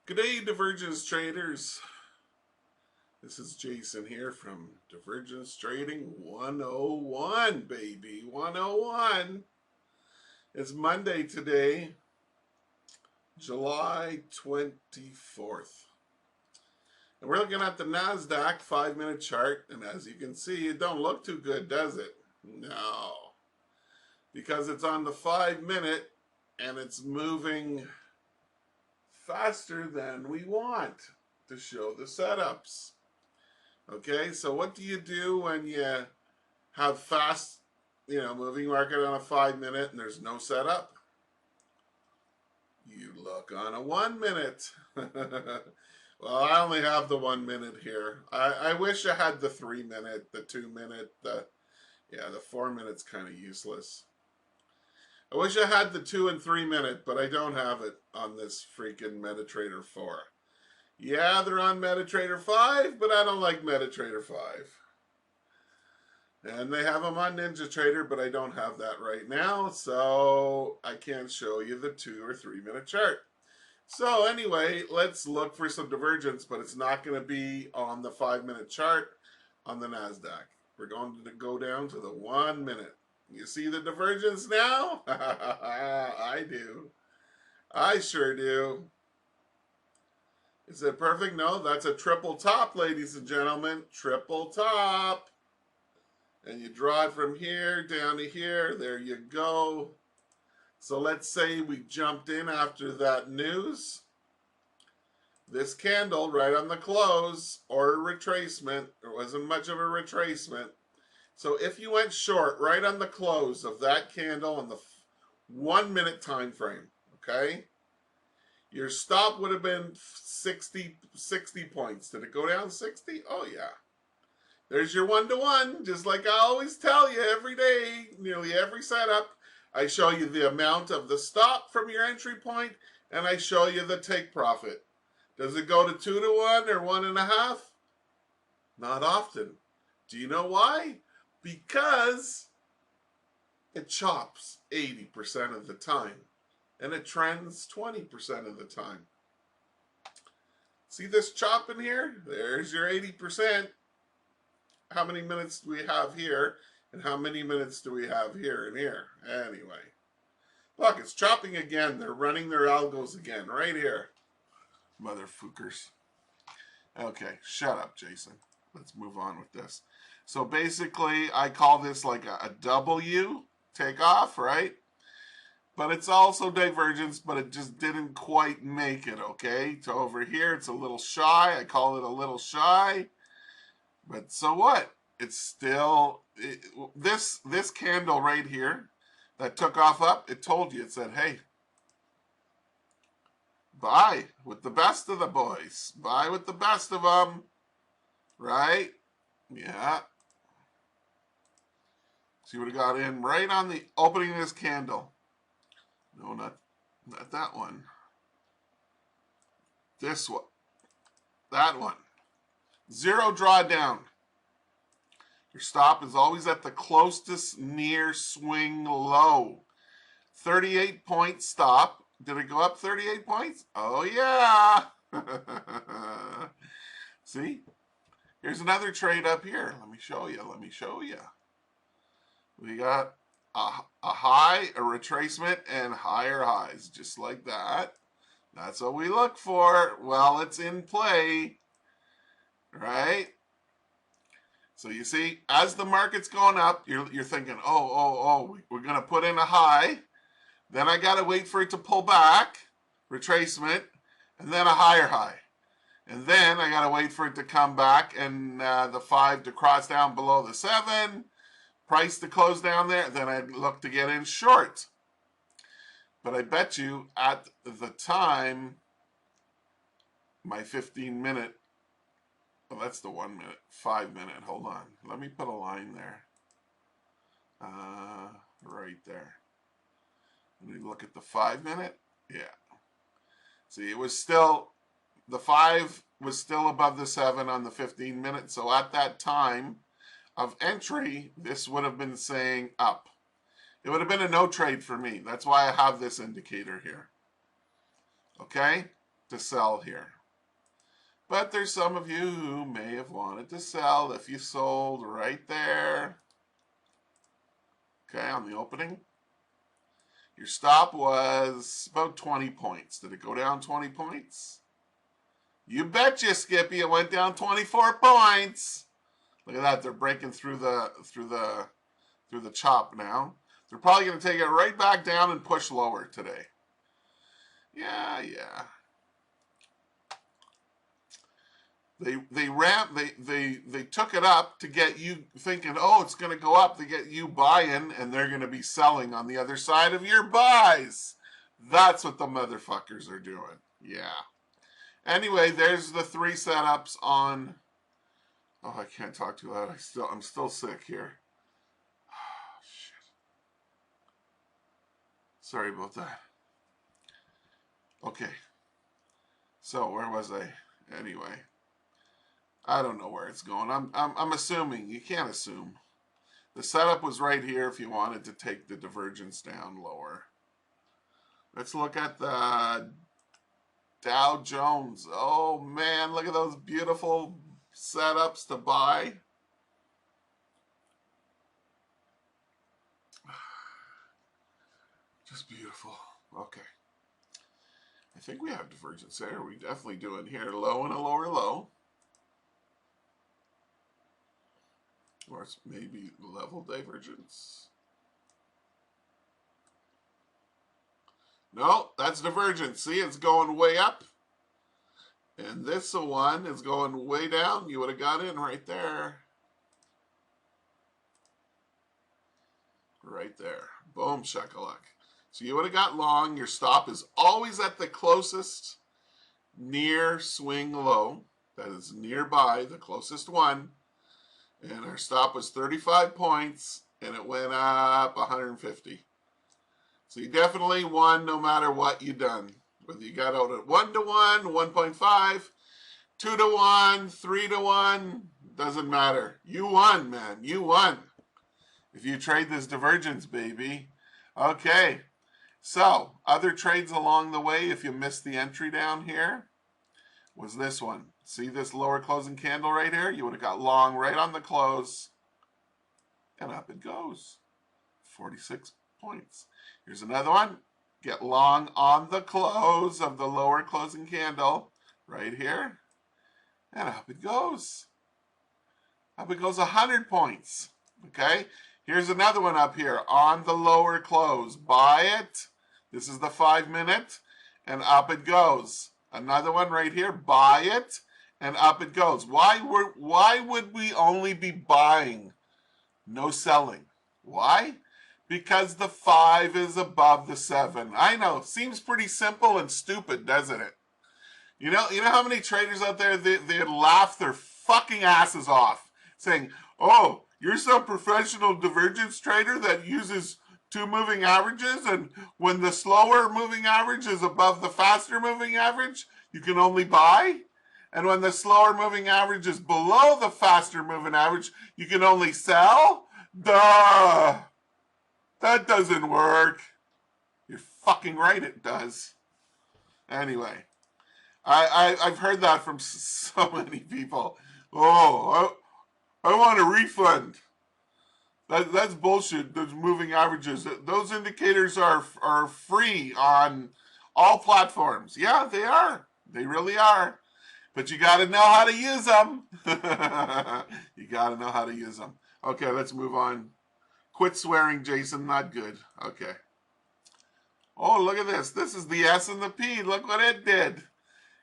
Good day, Divergence traders. This is Jason here from Divergence Trading 101, baby. 101. It's Monday today, July 24th. And we're looking at the NASDAQ 5-minute chart. And as you can see, it don't look too good, does it? No. Because it's on the 5-minute and it's moving faster than we want to show the setups. Okay, so what do you do when you have fast, moving market on a 5-minute and there's no setup? You look on a 1-minute. Well, I only have the 1-minute here. I wish I had the 3-minute, the 2-minute, the 4-minute's kind of useless. I wish I had the 2 and 3-minute, but I don't have it on this freaking MetaTrader 4. Yeah, they're on MetaTrader 5, but I don't like MetaTrader 5. And they have them on NinjaTrader, but I don't have that right now, so I can't show you the 2 or 3-minute chart. So anyway, let's look for some divergence, but it's not going to be on the 5-minute chart on the NASDAQ. We're going to go down to the 1-minute. You see the divergence now? I do. I sure do. Is it perfect? No, that's a triple top, ladies and gentlemen. Triple top. And you draw it from here down to here. There you go. So let's say we jumped in after that news. This candle right on the close, or a retracement. There wasn't much of a retracement. So if you went short right on the close of that candle on the 1-minute time frame, okay? Your stop would have been 60 points. Did it go down 60? Oh, yeah. There's your 1-to-1. Just like I always tell you every day, nearly every setup, I show you the amount of the stop from your entry point, and I show you the take profit. Does it go to 2-to-1 or 1.5? Not often. Do you know why? Because it chops 80% of the time. And it trends 20% of the time. See this chop in here? There's your 80%. How many minutes do we have here? And how many minutes do we have here and here? Anyway. Look, it's chopping again. They're running their algos again right here. Motherfuckers. Okay, shut up, Jason. Let's move on with this. So basically, I call this like a W takeoff, right? But it's also divergence, but it just didn't quite make it, okay? So over here, it's a little shy. I call it a little shy. But so what? It's still, this candle right here that took off up, it told you, it said, hey, buy with the best of the boys. Buy with the best of them, right? Yeah. See what it got in right on the opening of this candle. No, not that one. This one. That one. Zero drawdown. Your stop is always at the closest near swing low. 38 point stop. Did it go up 38 points? Oh, yeah. See? Here's another trade up here. Let me show you. Let me show you. We got a high, a retracement, and higher highs, just like that. That's what we look for. Well, it's in play, right? So you see, as the market's going up, you're thinking, we're going to put in a high. Then I got to wait for it to pull back, retracement, and then a higher high. And then I got to wait for it to come back and the 5 to cross down below the 7. Price to close down there, then I'd look to get in short. But I bet you at the time, my 15-minute, well, that's the 1-minute, 5-minute, hold on. Let me put a line there. Right there. Let me look at the 5-minute. Yeah. See, it was still, the 5 was still above the 7 on the 15-minute. So at that time of entry, this would have been saying up. It would have been a no trade for me. That's why I have this indicator here. Okay? to sell here. But there's some of you who may have wanted to sell if you sold right there. Okay, on the opening. Your stop was about 20 points. Did it go down 20 points? You betcha, Skippy, it went down 24 points. Look at that, they're breaking through the chop now. They're probably going to take it right back down and push lower today. Yeah. They took it up to get you thinking, oh, it's going to go up, to get you buying, and they're going to be selling on the other side of your buys. That's what the motherfuckers are doing. Yeah. Anyway, there's the 3 setups on. Oh, I can't talk too loud. I'm still sick here. Oh, shit. Sorry about that. Okay. So where was I? Anyway. I don't know where it's going. I'm assuming. You can't assume. The setup was right here if you wanted to take the divergence down lower. Let's look at the Dow Jones. Oh man, look at those beautiful setups to buy. Just beautiful. Okay. I think we have divergence there. We definitely do in here. Low and a lower low. Or it's maybe level divergence. No, that's divergence. See, it's going way up. And this one is going way down. You would have got in right there. Right there. Boom, shakalak. So you would have got long. Your stop is always at the closest near swing low. That is nearby, the closest one. And our stop was 35 points, and it went up 150. So you definitely won no matter what you done. Whether you got out at 1 to 1, 1.5, 2 to 1, 3 to 1, doesn't matter. You won, man. You won. If you trade this divergence, baby. Okay. So, other trades along the way, if you missed the entry down here, was this one. See this lower closing candle right here? You would have got long right on the close. And up it goes. 46 points. Here's another one. Get long on the close of the lower closing candle. Right here. And up it goes. Up it goes 100 points. Okay? Here's another one up here. On the lower close. Buy it. This is the 5 minute. And up it goes. Another one right here. Buy it. And up it goes. Why would we only be buying? No selling. Why? Because the 5 is above the 7. I know. Seems pretty simple and stupid, doesn't it? You know how many traders out there, they laugh their fucking asses off saying, oh, you're some professional divergence trader that uses 2 moving averages, and when the slower moving average is above the faster moving average, you can only buy? And when the slower moving average is below the faster moving average, you can only sell? Duh! That doesn't work. You're fucking right, it does. Anyway, I've heard that from so many people. Oh, I want a refund. That's bullshit. Those moving averages. Those indicators are free on all platforms. Yeah, they are. They really are. But you got to know how to use them. You got to know how to use them. Okay, let's move on. Quit swearing, Jason. Not good. Okay. Oh, look at this. This is the S and the P. Look what it did.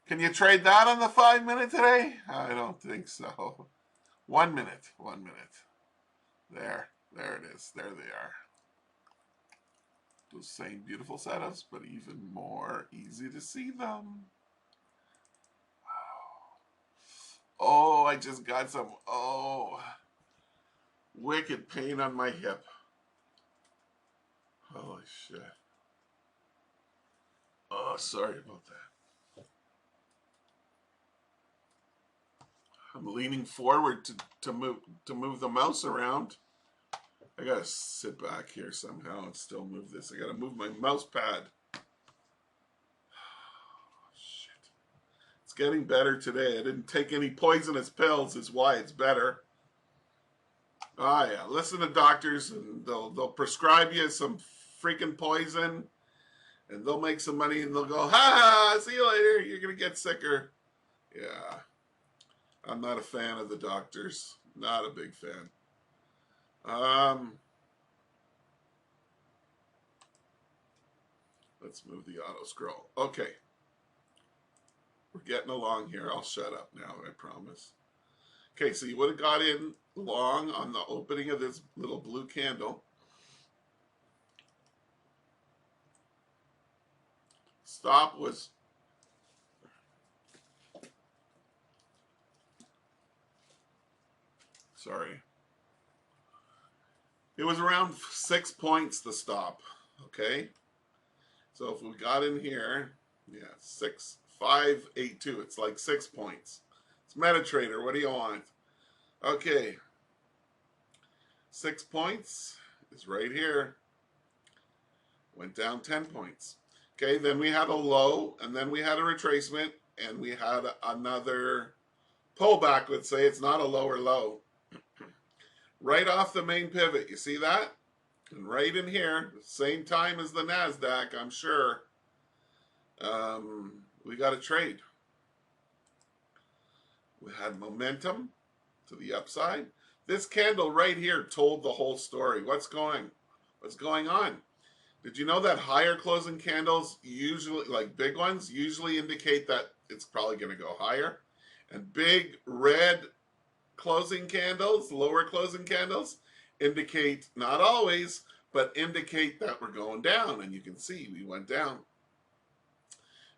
Can you trade that on the 5 minute today? I don't think so. 1 minute. 1 minute. There. There it is. There they are. Those same beautiful setups, but even more easy to see them. Oh, I just got some, wicked pain on my hip. Holy shit. Oh, sorry about that. I'm leaning forward to move the mouse around. I gotta sit back here somehow and still move this. I gotta move my mouse pad. Oh, shit. It's getting better today. I didn't take any poisonous pills is why it's better. Oh yeah, listen to doctors and they'll prescribe you some freaking poison and they'll make some money and they'll go, ha, see you later, you're gonna get sicker. Yeah, I'm not a fan of the doctors. Not a big fan. Let's move the auto scroll. Okay. We're getting along here. I'll shut up now, I promise. Okay, so you would have got in long on the opening of this little blue candle. Stop was sorry. It was around 6 points the stop. Okay. So if we got in here, yeah, 6582. It's like 6 points. It's MetaTrader. What do you want? Okay. 6 points is right here. Went down 10 points. Okay, then we had a low, and then we had a retracement, and we had another pullback. Let's say it's not a lower low. Right off the main pivot, you see that? And right in here, same time as the NASDAQ, I'm sure, we got a trade. We had momentum to the upside. This candle right here told the whole story. What's going on? Did you know that higher closing candles usually, like big ones, usually indicate that it's probably going to go higher? And big red closing candles, lower closing candles, indicate, not always, but indicate that we're going down. And you can see we went down.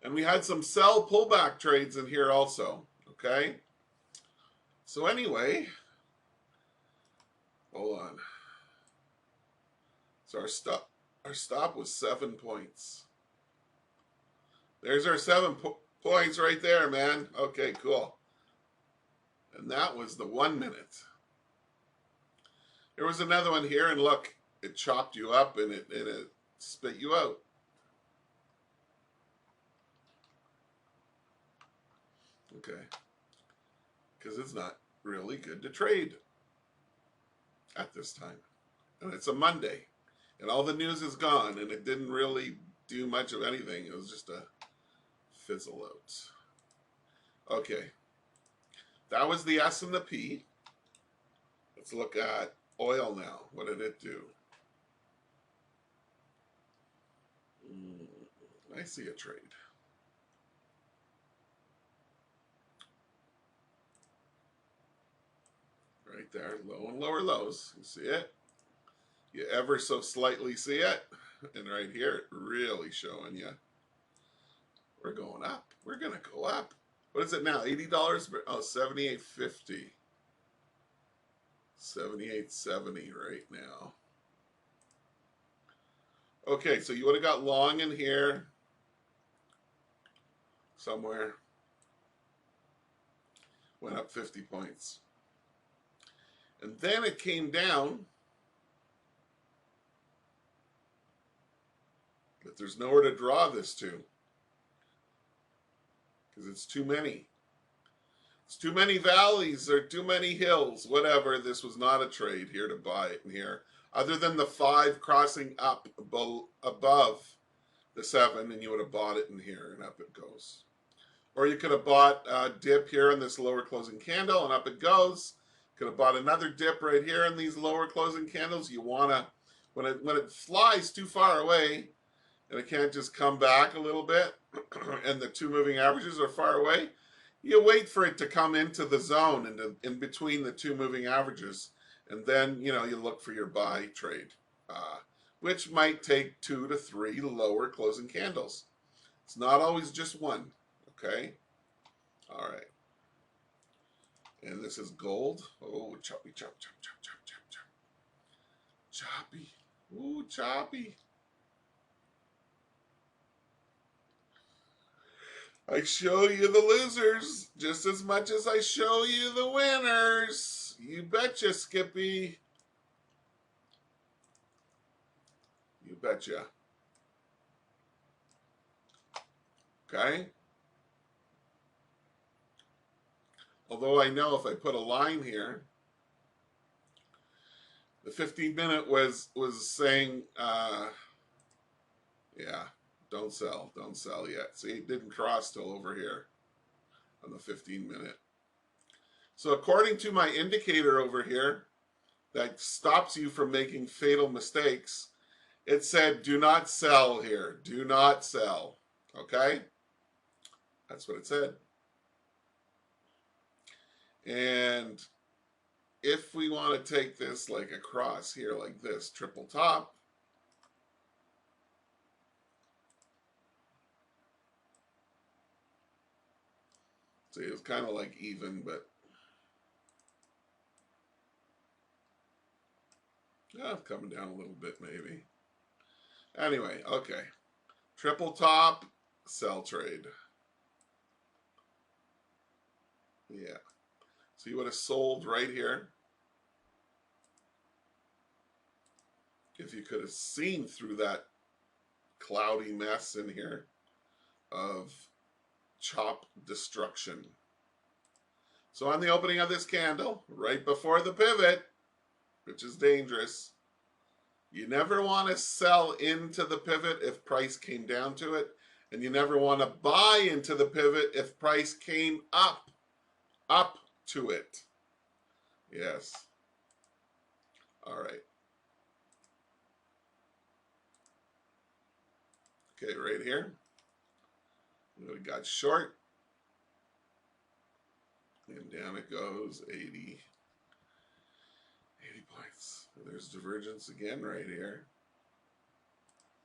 And we had some sell pullback trades in here also, okay? So anyway, hold on. So our stop was 7 points. There's our 7 points right there, man. Okay, cool. And that was the 1 minute. There was another one here, and look, it chopped you up and it spit you out. Okay. Because it's not really good to trade at this time. And it's a Monday. And all the news is gone, and it didn't really do much of anything. It was just a fizzle out. Okay. That was the S and the P. Let's look at oil now. What did it do? I see a trade. Right there, low and lower lows. You see it? You ever so slightly see it? And right here, really showing you. We're going up. We're going to go up. What is it now? $80? Oh, $78.50. $78.70 right now. Okay, so you would have got long in here somewhere. Went up 50 points. And then it came down. But there's nowhere to draw this to. Because it's too many. It's too many valleys or too many hills. Whatever. This was not a trade here to buy it in here. Other than the 5 crossing up above the 7, and you would have bought it in here, and up it goes. Or you could have bought a dip here in this lower closing candle, and up it goes. Could have bought another dip right here in these lower closing candles. You want to, when it flies too far away, and it can't just come back a little bit, and the 2 moving averages are far away, you wait for it to come into the zone and in between the 2 moving averages, and then you look for your buy trade, which might take 2 to 3 lower closing candles. It's not always just one. Okay, all right. And this is gold. Oh, choppy, chop, chop, chop, chop, chop, chop. Choppy. Ooh, choppy. I show you the losers just as much as I show you the winners. You betcha, Skippy. You betcha. Okay? Although I know if I put a line here, the 15-minute was saying, yeah, don't sell yet. See, it didn't cross till over here on the 15-minute. So according to my indicator over here that stops you from making fatal mistakes, it said do not sell here. Do not sell. Okay? That's what it said. And if we want to take this like across here like this, triple top, see, it's kind of like even, but yeah, coming down a little bit maybe. Anyway, okay. Triple top, sell trade. Yeah. So you would have sold right here. If you could have seen through that cloudy mess in here of chop destruction. So on the opening of this candle, right before the pivot, which is dangerous, you never want to sell into the pivot if price came down to it, and you never want to buy into the pivot if price came up to it. Yes. All right. Okay, right here. We got short. And down it goes, 80 points. There's divergence again right here.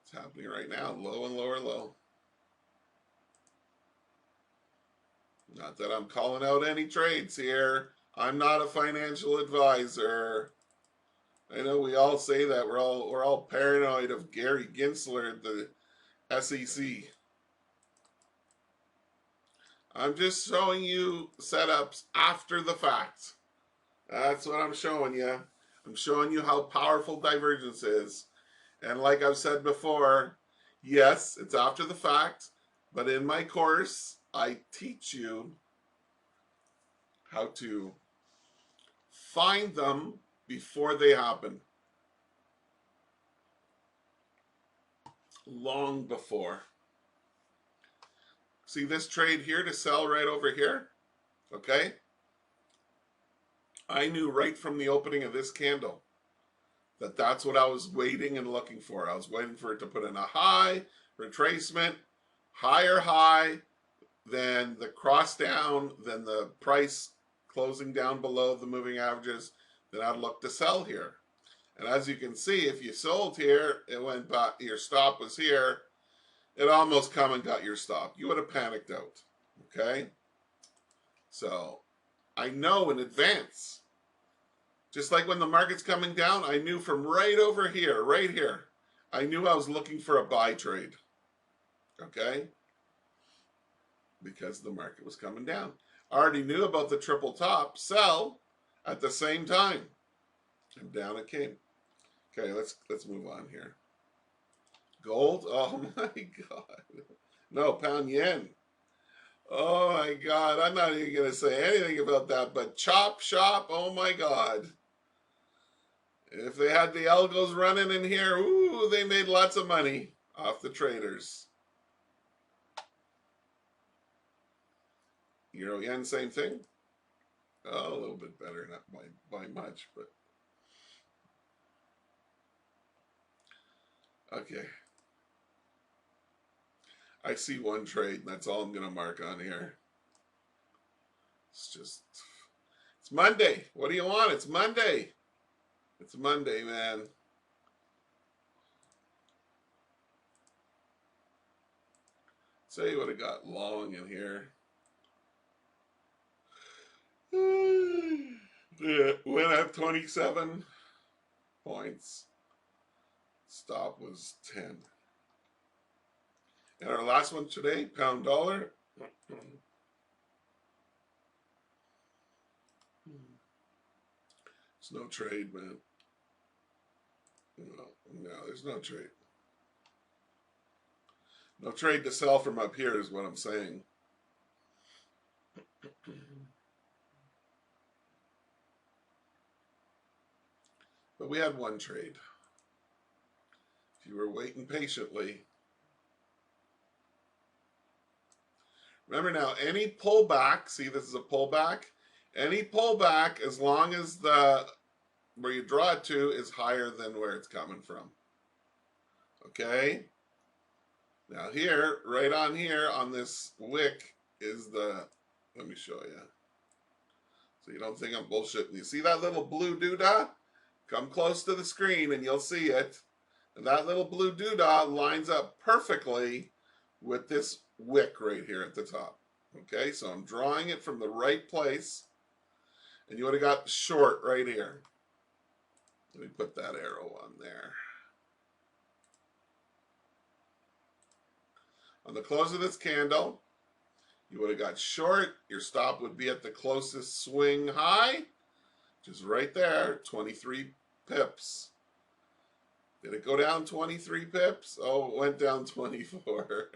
It's happening right now, low and lower low. Not that I'm calling out any trades here. I'm not a financial advisor. I know we all say that. We're all paranoid of Gary Gensler at the SEC. I'm just showing you setups after the fact. That's what I'm showing you. I'm showing you how powerful divergence is. And like I've said before, yes, it's after the fact, but in my course, I teach you how to find them before they happen. Long before. See this trade here to sell right over here? Okay? I knew right from the opening of this candle that that's what I was waiting and looking for. I was waiting for it to put in a high, retracement, higher high, then the cross down, then the price closing down below the moving averages, then I'd look to sell here. And as you can see, if you sold here, it went back, your stop was here, it almost come and got your stop. You would have panicked out, okay? So I know in advance. Just like when the market's coming down, I knew from right over here, right here, I knew I was looking for a buy trade, okay? Because the market was coming down. I already knew about the triple top sell at the same time. And down it came. Okay, let's move on here. Gold, oh my God. No, pound yen. Oh my God, I'm not even going to say anything about that, but chop shop, oh my God. If they had the algos running in here, ooh, they made lots of money off the traders. Euro yen, same thing. Oh, a little bit better, not by much, but okay. I see one trade, and that's all I'm going to mark on here. It's Monday. What do you want? It's Monday. It's Monday, man. Say what I got long in here. Yeah, went up 27 points. Stop was 10. And our last one today, pound dollar. It's no trade, man. No, there's no trade. No trade to sell from up here is what I'm saying. we had one trade. If you were waiting patiently. Remember now, any pullback, see this is a pullback, any pullback, as long as the where you draw it to is higher than where it's coming from. Okay? Now here, right on here, on this wick is the, let me show you. So you don't think I'm bullshitting. You see that little blue doodah? Come close to the screen and you'll see it. And that little blue doodah lines up perfectly with this wick right here at the top. Okay, so I'm drawing it from the right place. And you would have got short right here. Let me put that arrow on there. On the close of this candle, you would have got short. Your stop would be at the closest swing high, which is right there, 23 pips. Did it go down 23 pips? Oh, it went down 24.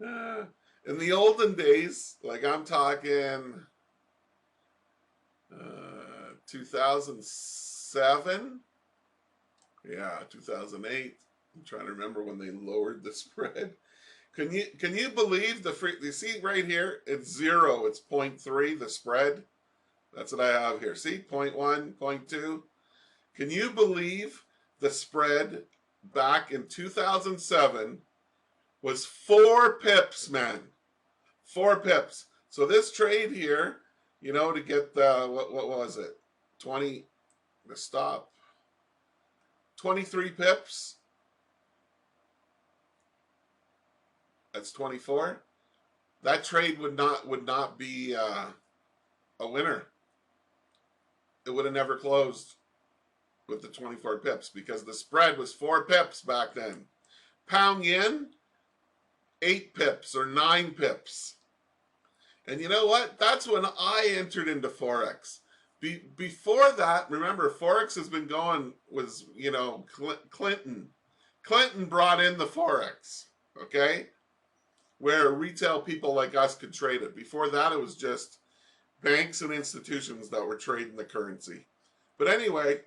In the olden days, like I'm talking 2007, yeah, 2008. I'm trying to remember when they lowered the spread. Can you believe the free? You see right here, it's 0. It's 0.3. The spread. That's what I have here. See, 0.1, 0.2. Can you believe the spread back in 2007 was 4 pips, man? 4 pips. So this trade here, you know, to get the what was it? 20. The stop. 23 pips. That's 24. That trade would not be a winner. It would have never closed with the 24 pips because the spread was 4 pips back then. Pound yen, 8 pips or 9 pips. And you know what? That's when I entered into Forex. Before that, remember, Forex has been going, was, you know, Clinton. Clinton brought in the Forex, okay? Where retail people like us could trade it. Before that, it was just banks and institutions that were trading the currency. But anyway,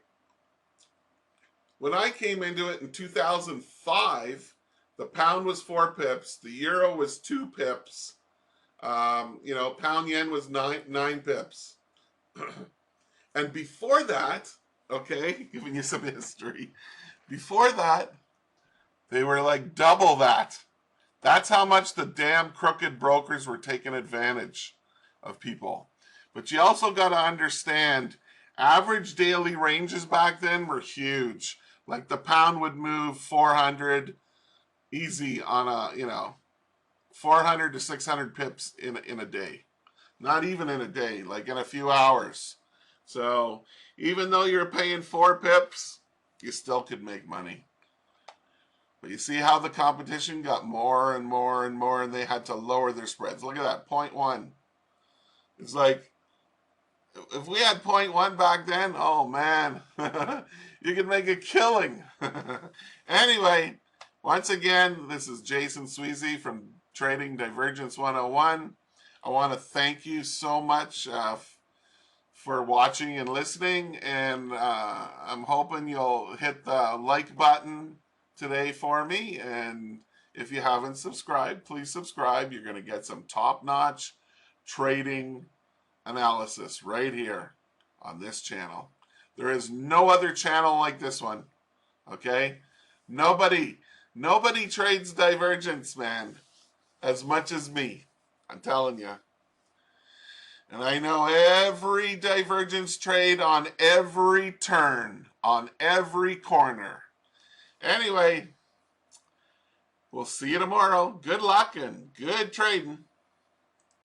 when I came into it in 2005, the pound was 4 pips, the euro was 2 pips, you know, pound yen was 9 pips. And before that, okay, giving you some history, before that, they were like double that. That's how much the damn crooked brokers were taking advantage of people. But you also got to understand, average daily ranges back then were huge. Like the pound would move 400 easy on a, you know, 400 to 600 pips in a day. Not even in a day, like in a few hours. So even though you're paying 4 pips, you still could make money. But you see how the competition got more and more and more, and they had to lower their spreads. Look at that, 0.1. It's like, if we had 0.1 back then, oh man, you could make a killing. Anyway, once again, this is Jason Sweezy from Trading Divergence 101. I want to thank you so much for watching and listening, and I'm hoping you'll hit the like button today for me, and if you haven't subscribed, please subscribe. You're going to get some top-notch trading analysis right here on this channel. There is no other channel like this one, okay? Nobody trades divergence, man, as much as me. I'm telling you. And I know every divergence trade on every turn, on every corner. Anyway, we'll see you tomorrow. Good luck and good trading.